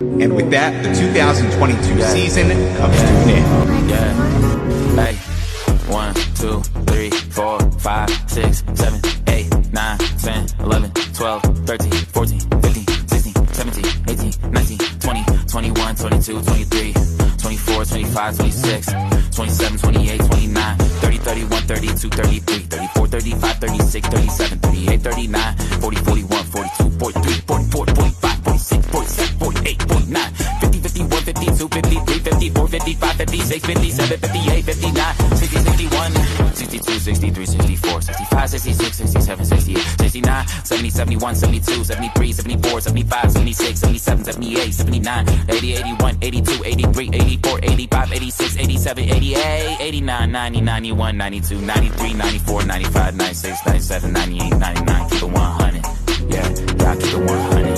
And with that, the 2022 season comes to an end. Yeah. Hey. 1, 2, 3, 4, 5, 6, 7, 8, 9, 10, 11, 12, 13, 14, 15, 16, 17, 18, 19, 20, 21, 22, 23, 24, 25, 26, 27, 28, 29, 30, 31, 32, 33, 34, 35, 36, 37, 38, 39, 40, 41, 42, 43, 44, 45, 46, 47, 48, 49, 50, 51, 52, 53, 54, 55, 56, 57, 58, 59, 60, 61, 62, 63, 64, 65, 66, 67, 68, 69, 70, 71, 72, 73, 74, 75, 76, 77, 78, 79, 80, 81, 82, 83, 84, 85, 86, 87, 88, 89, 90, 91, 92, 93, 94, 95, 96, 97, 98, 99, keep it 100. Yeah, I keep it 100.